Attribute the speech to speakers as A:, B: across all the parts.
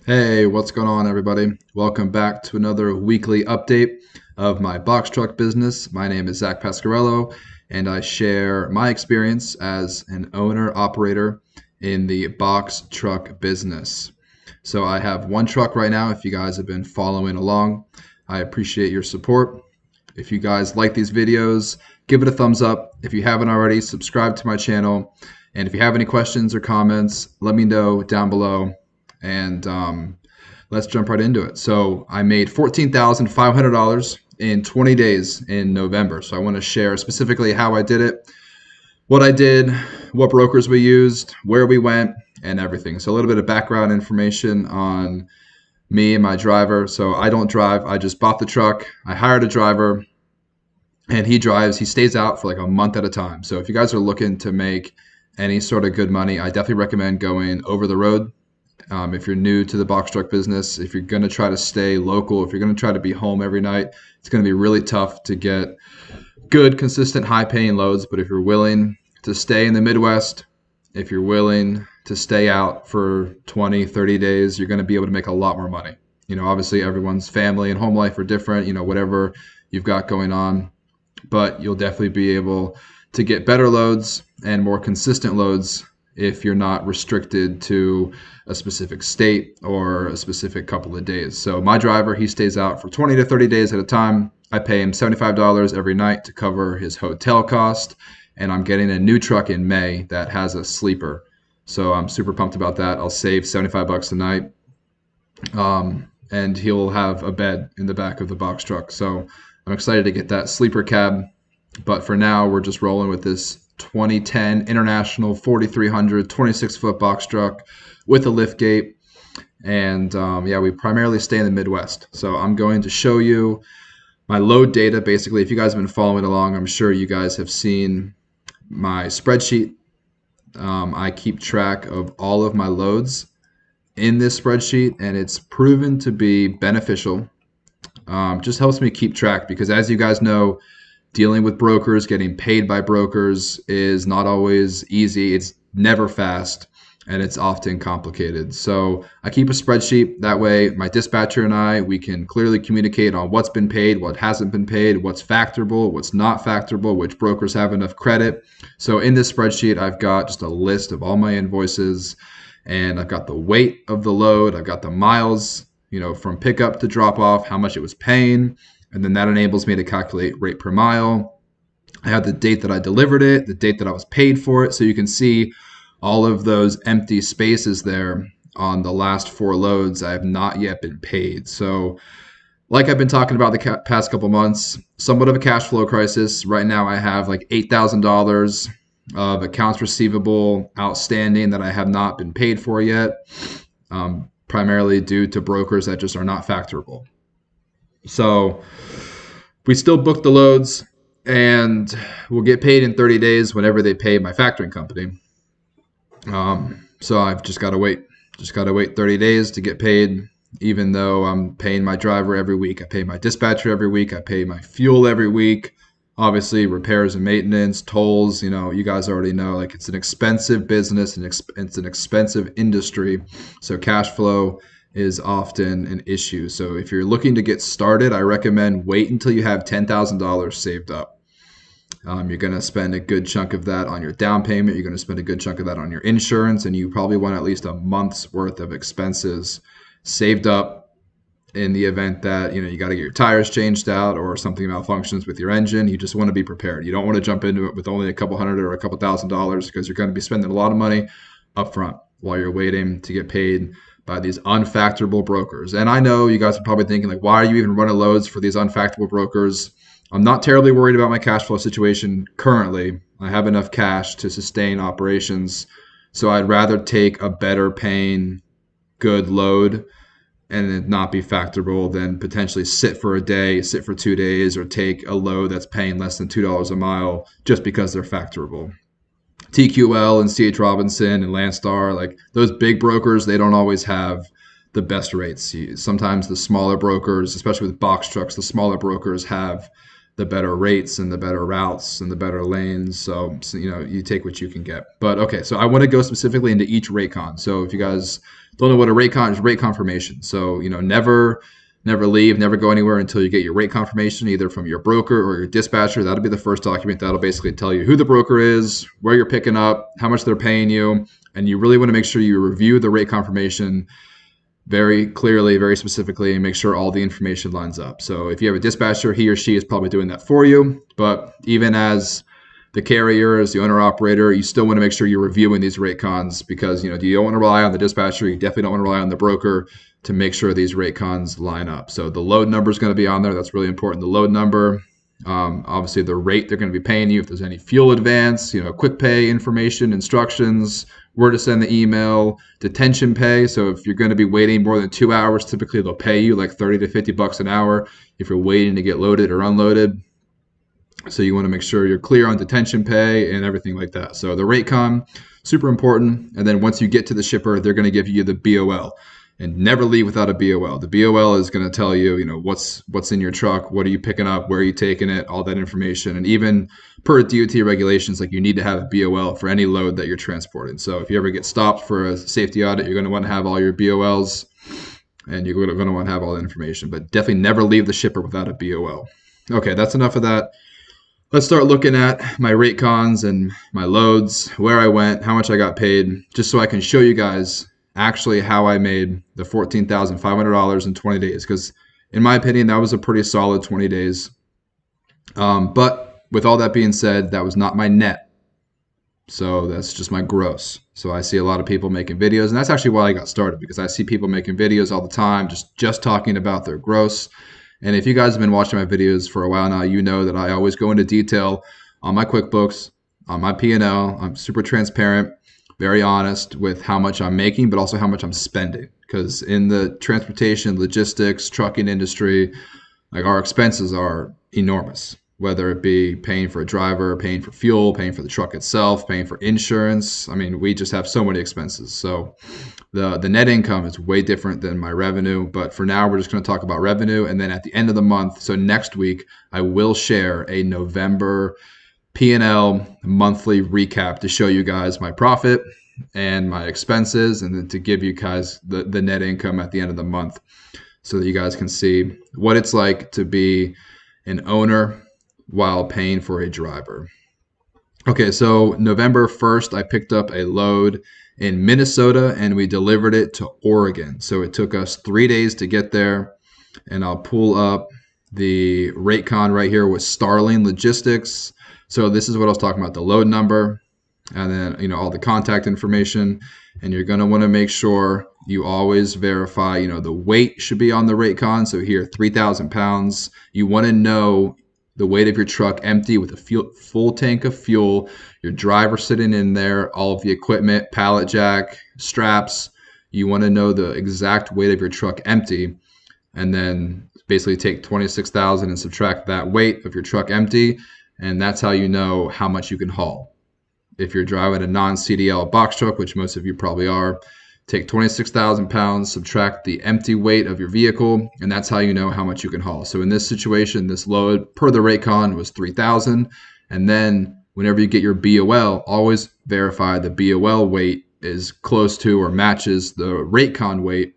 A: Hey, what's going on, everybody? Welcome back to another weekly update of my box truck business. My name is Zach Pasquarello, and I share my experience as an owner operator in the box truck business. So I have one truck right now. If you guys have been following along, I appreciate your support. If you guys like these videos, give it a thumbs up. If you haven't already, subscribe to my channel. And if you have any questions or comments, let me know down below. And let's jump right into it. So I made $14,500 in 20 days in November. So I want to share specifically how I did it, what I did, what brokers we used, where we went, and everything. So a little bit of background information on me and my driver. So I don't drive. I just bought the truck. I hired a driver and he drives. He stays out for like a month at a time. So if you guys are looking to make any sort of good money, I definitely recommend going over the road. If you're new to the box truck business, if you're going to try to stay local, if you're going to try to be home every night, it's going to be really tough to get good, consistent, high paying loads. But if you're willing to stay in the Midwest, if you're willing to stay out for 20, 30 days, you're going to be able to make a lot more money. Obviously everyone's family and home life are different, whatever you've got going on, but you'll definitely be able to get better loads and more consistent loads if you're not restricted to a specific state or a specific couple of days. So my driver, he stays out for 20 to 30 days at a time. I pay him $75 every night to cover his hotel cost. And I'm getting a new truck in May that has a sleeper. So I'm super pumped about that. I'll save 75 bucks a night. And he'll have a bed in the back of the box truck. So I'm excited to get that sleeper cab. But for now, we're just rolling with this 2010 International 4300 26-foot box truck with a lift gate. And yeah, we primarily stay in the Midwest. So I'm going to show you my load data. Basically, if you guys have been following along, I'm sure you guys have seen my spreadsheet. I keep track of all of my loads in this spreadsheet, and it's proven to be beneficial. Just helps me keep track because, as you guys know, dealing with brokers, getting paid by brokers is not always easy. It's never fast, and it's often complicated. So I keep a spreadsheet. That way, my dispatcher and I, we can clearly communicate on what's been paid, what hasn't been paid, what's factorable, what's not factorable, which brokers have enough credit. So in this spreadsheet, I've got just a list of all my invoices, and I've got the weight of the load. I've got the miles, from pickup to drop off, how much it was paying. And then that enables me to calculate rate per mile. I have the date that I delivered it, the date that I was paid for it. So you can see all of those empty spaces there on the last 4 loads. I have not yet been paid. So like I've been talking about the past couple months, somewhat of a cash flow crisis. Right now I have like $8,000 of accounts receivable outstanding that I have not been paid for yet, primarily due to brokers that just are not factorable. So we still book the loads, and we'll get paid in 30 days whenever they pay my factoring company. So I've just got to wait. Just got to wait 30 days to get paid, even though I'm paying my driver every week. I pay my dispatcher every week. I pay my fuel every week. Obviously, repairs and maintenance, tolls, you guys already know, like it's an expensive business and it's an expensive industry. So cash flow is often an issue. So if you're looking to get started, I recommend wait until you have $10,000 saved up. You're going to spend a good chunk of that on your down payment. You're going to spend a good chunk of that on your insurance, and you probably want at least a month's worth of expenses saved up in the event that you got to get your tires changed out or something malfunctions with your engine. You just want to be prepared. You don't want to jump into it with only a couple hundred or a couple $1,000 because you're going to be spending a lot of money up front while you're waiting to get paid by these unfactorable brokers. And I know you guys are probably thinking, like, why are you even running loads for these unfactorable brokers? I'm not terribly worried about my cash flow situation currently. I have enough cash to sustain operations. So I'd rather take a better paying good load and it not be factorable than potentially sit for a day, sit for 2 days, or take a load that's paying less than $2 a mile just because they're factorable. TQL and CH Robinson and Landstar, like those big brokers, they don't always have the best rates. Sometimes the smaller brokers, especially with box trucks, the smaller brokers have the better rates and the better routes and the better lanes. So, you take what you can get. But okay, so I want to go specifically into each rate con. So if you guys don't know what a rate con is, rate confirmation. So, never leave, never go anywhere until you get your rate confirmation, either from your broker or your dispatcher. That'll be the first document. That'll basically tell you who the broker is, where you're picking up, how much they're paying you. And you really want to make sure you review the rate confirmation very clearly, very specifically, and make sure all the information lines up. So if you have a dispatcher, he or she is probably doing that for you. But even as the carrier, as the owner operator, you still want to make sure you're reviewing these rate cons, because you don't want to rely on the dispatcher. You definitely don't want to rely on the broker to make sure these rate cons line up. So the load number is going to be on there. That's really important. The load number, obviously the rate they're going to be paying you, if there's any fuel advance, quick pay information, instructions, where to send the email, detention pay. So if you're going to be waiting more than 2 hours, typically they'll pay you like 30 to 50 bucks an hour if you're waiting to get loaded or unloaded. So you want to make sure you're clear on detention pay and everything like that. So the rate con, super important. And then once you get to the shipper, they're going to give you the BOL. And never leave without a BOL. The BOL is going to tell you, what's in your truck, what are you picking up, where are you taking it, all that information. And even per DOT regulations, like you need to have a BOL for any load that you're transporting. So if you ever get stopped for a safety audit, you're going to want to have all your BOLs, and you're going to want to have all the information. But definitely never leave the shipper without a BOL. Okay, that's enough of that. Let's start looking at my rate cons and my loads, where I went, how much I got paid, just so I can show you guys actually how I made the $14,500 in 20 days. Because in my opinion, that was a pretty solid 20 days. But with all that being said, that was not my net. So that's just my gross. So I see a lot of people making videos, and that's actually why I got started, because I see people making videos all the time, just talking about their gross. And if you guys have been watching my videos for a while now, you know that I always go into detail on my QuickBooks, on my P&L. I'm super transparent, very honest with how much I'm making, but also how much I'm spending. Because in the transportation, logistics, trucking industry, like our expenses are enormous, whether it be paying for a driver, paying for fuel, paying for the truck itself, paying for insurance. I mean, we just have so many expenses. So the net income is way different than my revenue. But for now, we're just going to talk about revenue. And then at the end of the month, so next week, I will share a November P&L monthly recap to show you guys my profit and my expenses, and then to give you guys the net income at the end of the month, so that you guys can see what it's like to be an owner while paying for a driver. Okay, so November 1st, I picked up a load in Minnesota and we delivered it to Oregon. So it took us 3 days to get there. And I'll pull up the rate con right here with Starling Logistics. So this is what I was talking about, the load number, and then all the contact information. And you're going to want to make sure you always verify, the weight should be on the rate con. So here, 3,000 pounds. You want to know the weight of your truck empty with a full tank of fuel, your driver sitting in there, all of the equipment, pallet jack, straps. You want to know the exact weight of your truck empty, and then basically take 26,000 and subtract that weight of your truck empty, and that's how you know how much you can haul. If you're driving a non-CDL box truck, which most of you probably are, take 26,000 pounds, subtract the empty weight of your vehicle, and that's how you know how much you can haul. So in this situation, this load per the rate con was 3,000. And then whenever you get your BOL, always verify the BOL weight is close to or matches the rate con weight,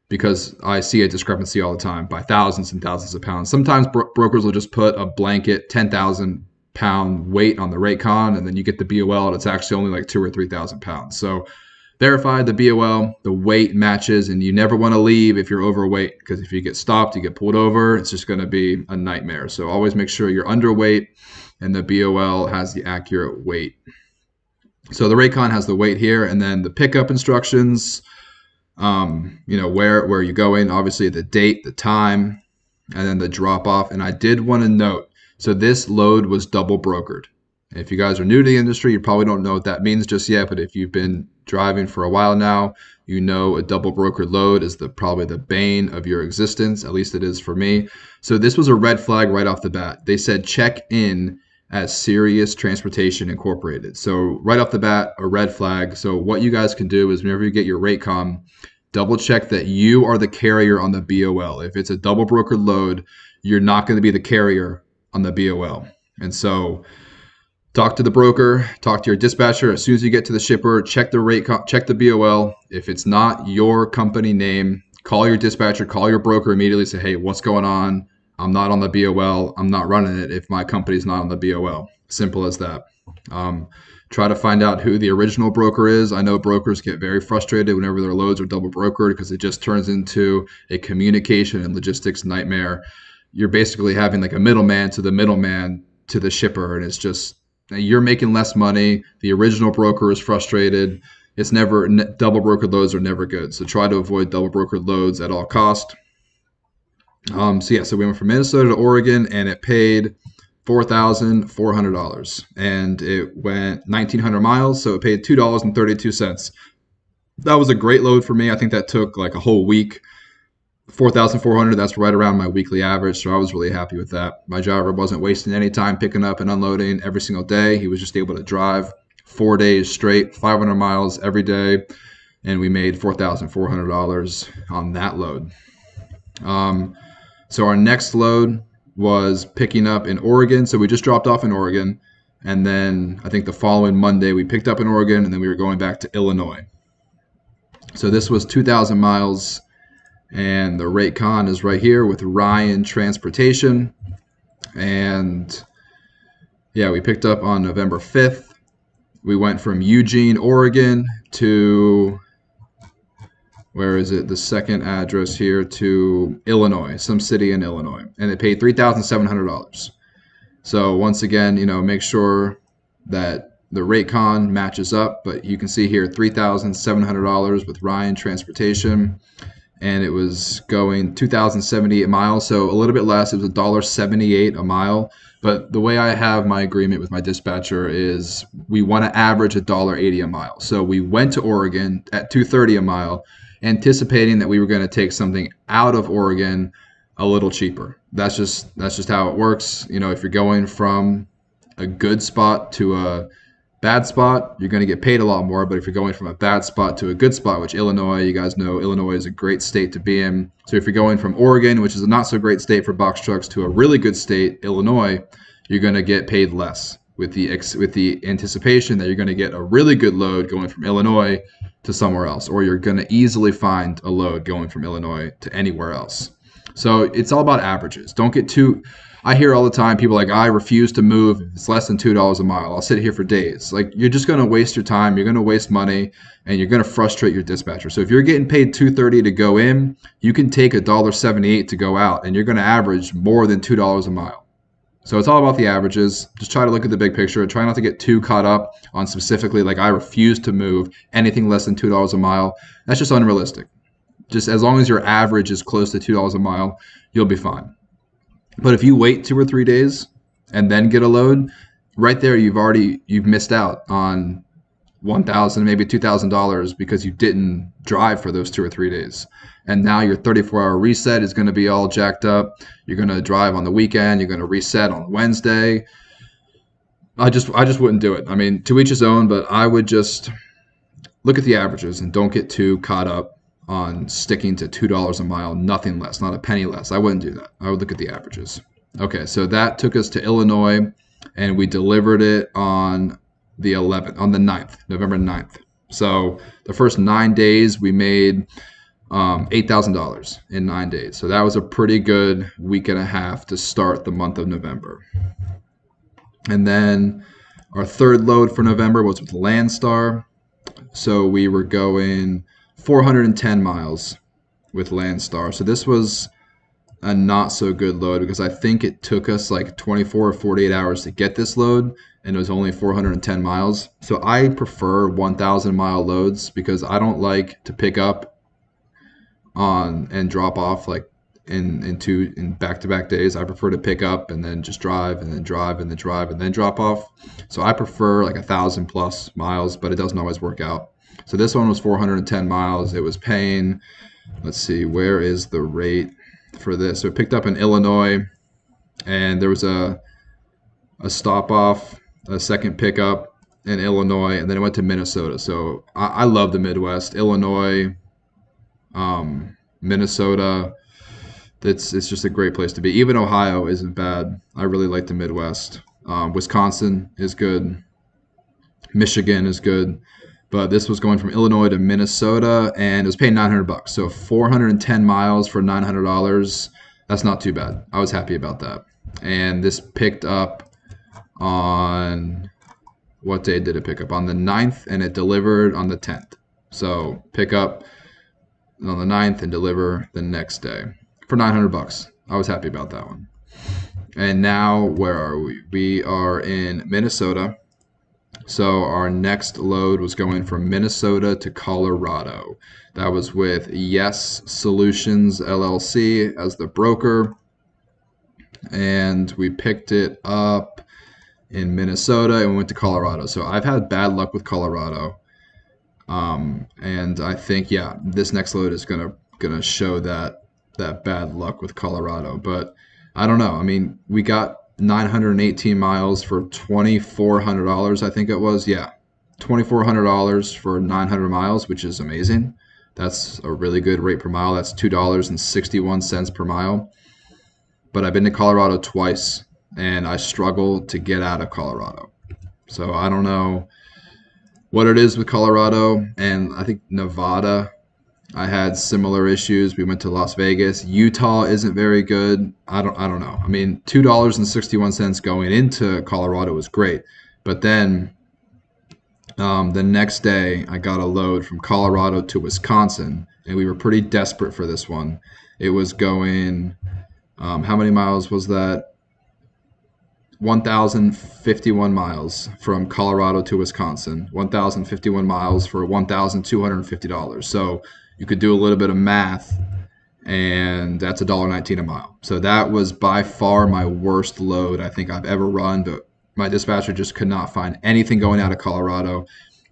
A: because I see a discrepancy all the time by thousands and thousands of pounds. Sometimes brokers will just put a blanket 10,000 pound weight on the rate con, and then you get the BOL and it's actually only like 2,000 or 3,000 pounds. So verify the BOL, the weight matches, and you never want to leave if you're overweight, because if you get stopped, you get pulled over, it's just going to be a nightmare. So always make sure you're underweight and the BOL has the accurate weight. So the rate con has the weight here, and then the pickup instructions, where you're going, obviously the date, the time, and then the drop off. And I did want to note, so this load was double brokered. If you guys are new to the industry, you probably don't know what that means just yet, but if you've been driving for a while now, you know a double brokered load is probably the bane of your existence. At least it is for me. So this was a red flag right off the bat. They said check in as Serious Transportation Incorporated. So right off the bat, a red flag. So what you guys can do is whenever you get your rate com, double check that you are the carrier on the BOL. If it's a double brokered load, you're not going to be the carrier on the BOL. And so talk to the broker, talk to your dispatcher. As soon as you get to the shipper, check the rate, check the BOL. If it's not your company name, call your dispatcher, call your broker immediately. Say, hey, what's going on? I'm not on the BOL. I'm not running it if my company's not on the BOL. Simple as that. Try to find out who the original broker is. I know brokers get very frustrated whenever their loads are double brokered because it just turns into a communication and logistics nightmare. You're basically having like a middleman to the shipper, and it's just you're making less money. The original broker is frustrated. It's never double brokered loads are never good. So try to avoid double brokered loads at all cost. So we went from Minnesota to Oregon, and it paid $4,400, and it went 1,900 miles, so it paid $2.32. That was a great load for me. I think that took like a whole week. 4,400, that's right around my weekly average, so I was really happy with that. My driver wasn't wasting any time picking up and unloading every single day. He was just able to drive 4 days straight, 500 miles every day, and we made $4,400 on that load. So our next load was picking up in Oregon. So we just dropped off in Oregon. And then I think the following Monday we picked up in Oregon, and then we were going back to Illinois. So this was 2,000 miles, and the rate con is right here with Ryan Transportation. And yeah, we picked up on November 5th. We went from Eugene, Oregon to, where is it? The second address here, to Illinois, some city in Illinois, and it paid $3,700. So once again, make sure that the rate con matches up, but you can see here $3,700 with Ryan Transportation, and it was going 2,078 miles, so a little bit less. It was $1.78 a mile. But the way I have my agreement with my dispatcher is we want to average $1.80 a mile. So we went to Oregon at $2.30 a mile, anticipating that we were going to take something out of Oregon a little cheaper. That's just how it works. If you're going from a good spot to a bad spot, you're going to get paid a lot more. But if you're going from a bad spot to a good spot, which Illinois, you guys know, Illinois is a great state to be in. So if you're going from Oregon, which is a not so great state for box trucks, to a really good state, Illinois, you're going to get paid less with the anticipation that you're going to get a really good load going from Illinois to somewhere else, or you're going to easily find a load going from Illinois to anywhere else. So it's all about averages. Don't get too. I hear all the time people like, I refuse to move if it's less than $2 a mile. I'll sit here for days. Like, you're just going to waste your time. You're going to waste money, and you're going to frustrate your dispatcher. So if you're getting paid $2.30 to go in, you can take $1.78 to go out, and you're going to average more than $2 a mile. So it's all about the averages. Just try to look at the big picture. Try not to get too caught up on specifically, like, I refuse to move anything less than $2 a mile. That's just unrealistic. Just as long as your average is close to $2 a mile, you'll be fine. But if you wait 2 or 3 days and then get a load, right there you've missed out on $1,000, maybe $2,000 because you didn't drive for those 2 or 3 days. And now your 34-hour reset is going to be all jacked up. You're going to drive on the weekend. You're going to reset on Wednesday. I just wouldn't do it. I mean, to each his own, but I would just look at the averages and don't get too caught up on sticking to $2 a mile, nothing less, not a penny less. I wouldn't do that. I would look at the averages. Okay, so that took us to Illinois, and we delivered it on the 11th, on the 9th, November 9th. So the first 9 days we made $8,000 in 9 days. So that was a pretty good week and a half to start the month of November. And then our third load for November was with Landstar. So we were going 410 miles with Landstar. So this was a not so good load because I think it took us like 24 or 48 hours to get this load, and it was only 410 miles. So I prefer 1,000 mile loads because I don't like to pick up on and drop off like in back-to-back days. I prefer to pick up and then just drive and then drive and then drive and then drop off. So I prefer like 1,000 plus miles, but it doesn't always work out. So this one was 410 miles. It was paying, let's see, where is the rate for this? So it picked up in Illinois, and there was a stop off, a second pickup in Illinois, and then it went to Minnesota. So I love the Midwest, Illinois, Minnesota, It's just a great place to be. Even Ohio isn't bad. I really like the Midwest. Wisconsin is good. Michigan is good. But this was going from Illinois to Minnesota, and it was paying $900. So 410 miles for $900. That's not too bad. I was happy about that. And this picked up on, what day did it pick up? On the 9th, and it delivered on the 10th. So pick up on the 9th and deliver the next day for $900. I was happy about that one. And now, where are we? We are in Minnesota. So our next load was going from Minnesota to Colorado. That was with Yes Solutions LLC as the broker. And we picked it up in Minnesota and we went to Colorado. So I've had bad luck with Colorado. And I think, yeah, this next load is gonna show that bad luck with Colorado. But I don't know. I mean, we got 918 miles for $2,400, I think it was. Yeah, $2,400 for 900 miles, which is amazing. That's a really good rate per mile. That's $2.61 per mile. But I've been to Colorado twice, and I struggle to get out of Colorado. So I don't know what it is with Colorado, and I think Nevada, I had similar issues. We went to Las Vegas. Utah isn't very good. I don't know. I mean, $2.61 going into Colorado was great, but then the next day I got a load from Colorado to Wisconsin, and we were pretty desperate for this one. It was going, how many miles was that? 1,051 miles from Colorado to Wisconsin. 1,051 miles for $1,250. So you could do a little bit of math, and that's $1.19 a mile. So that was by far my worst load I think I've ever run, but my dispatcher just could not find anything going out of Colorado.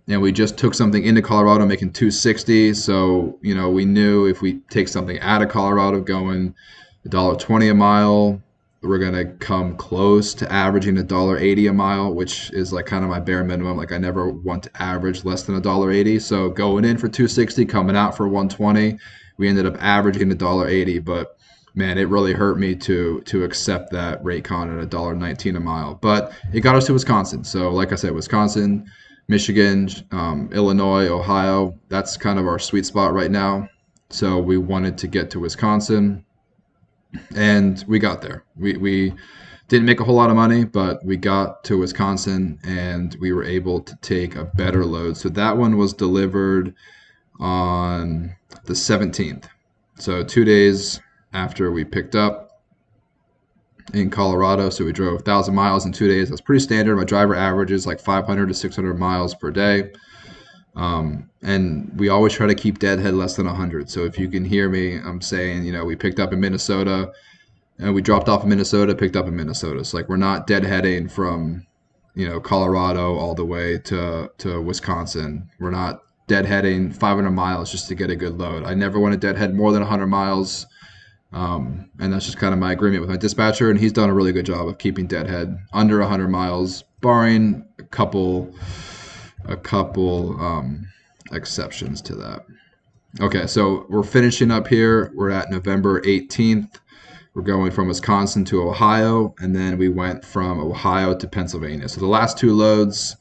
A: And we just took something into Colorado making $2.60. So, we knew if we take something out of Colorado going $1.20 a mile, we're going to come close to averaging $1.80 a mile, which is like kind of my bare minimum. Like I never want to average less than $1.80. So going in for $2.60, coming out for $1.20, we ended up averaging $1.80. But man, it really hurt me to accept that rate con at $1.19 a mile. But it got us to Wisconsin. So like I said, Wisconsin, Michigan, Illinois, Ohio, that's kind of our sweet spot right now. So we wanted to get to Wisconsin. And we got there. We didn't make a whole lot of money, but we got to Wisconsin and we were able to take a better load. So that one was delivered on the 17th. So 2 days after we picked up in Colorado. So we drove 1,000 miles in 2 days. That's pretty standard. My driver averages like 500 to 600 miles per day. And we always try to keep deadhead less than 100. So if you can hear me, I'm saying, we picked up in Minnesota and we dropped off in Minnesota, picked up in Minnesota. So like we're not deadheading from, Colorado all the way to Wisconsin. We're not deadheading 500 miles just to get a good load. I never want to deadhead more than 100 miles. And that's just kind of my agreement with my dispatcher. And he's done a really good job of keeping deadhead under 100 miles, barring a couple exceptions to that. Okay, so we're finishing up here. We're at November 18th. We're going from Wisconsin to Ohio, and then we went from Ohio to Pennsylvania. So the last two loads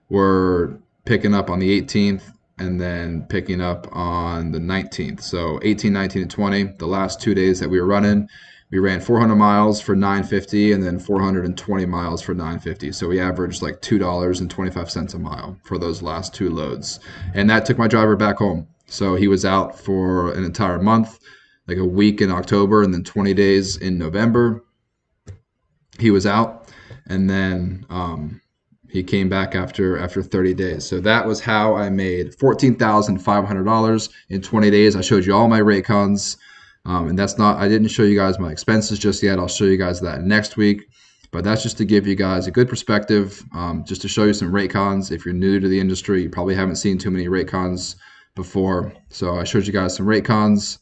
A: were picking up on the 18th and then picking up on the 19th. So 18, 19, and 20, the last 2 days that we were running, we ran 400 miles for $9.50 and then 420 miles for $9.50. So we averaged like $2.25 a mile for those last two loads. And that took my driver back home. So he was out for an entire month, like a week in October and then 20 days in November. He was out, and then he came back after 30 days. So that was how I made $14,500 in 20 days. I showed you all my rate cons. And I didn't show you guys my expenses just yet. I'll show you guys that next week. But that's just to give you guys a good perspective, just to show you some rate cons. If you're new to the industry, you probably haven't seen too many rate cons before. So I showed you guys some rate cons,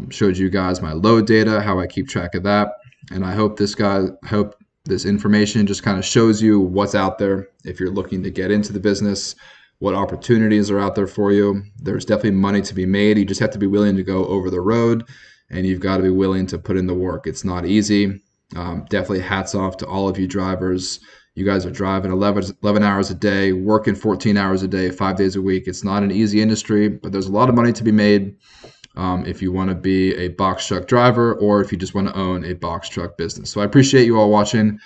A: showed you guys my load data, how I keep track of that. And I hope this information just kind of shows you what's out there if you're looking to get into the business, what opportunities are out there for you. There's definitely money to be made. You just have to be willing to go over the road and you've got to be willing to put in the work. It's not easy. Definitely hats off to all of you drivers. You guys are driving 11 hours a day, working 14 hours a day, 5 days a week. It's not an easy industry, but there's a lot of money to be made if you want to be a box truck driver or if you just want to own a box truck business. So I appreciate you all watching.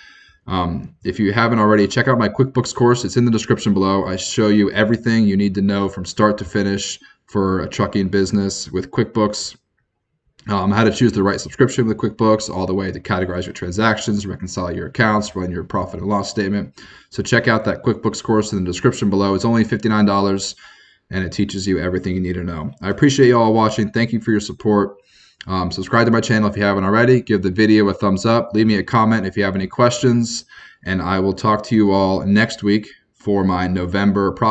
A: If you haven't already, check out my QuickBooks course. It's in the description below. I show you everything you need to know from start to finish for a trucking business with QuickBooks. How to choose the right subscription with QuickBooks, all the way to categorize your transactions, reconcile your accounts, run your profit and loss statement. So check out that QuickBooks course in the description below. It's only $59, and it teaches you everything you need to know. I appreciate you all watching. Thank you for your support. Subscribe to my channel if you haven't already. Give the video a thumbs up. Leave me a comment if you have any questions, and I will talk to you all next week for my November profit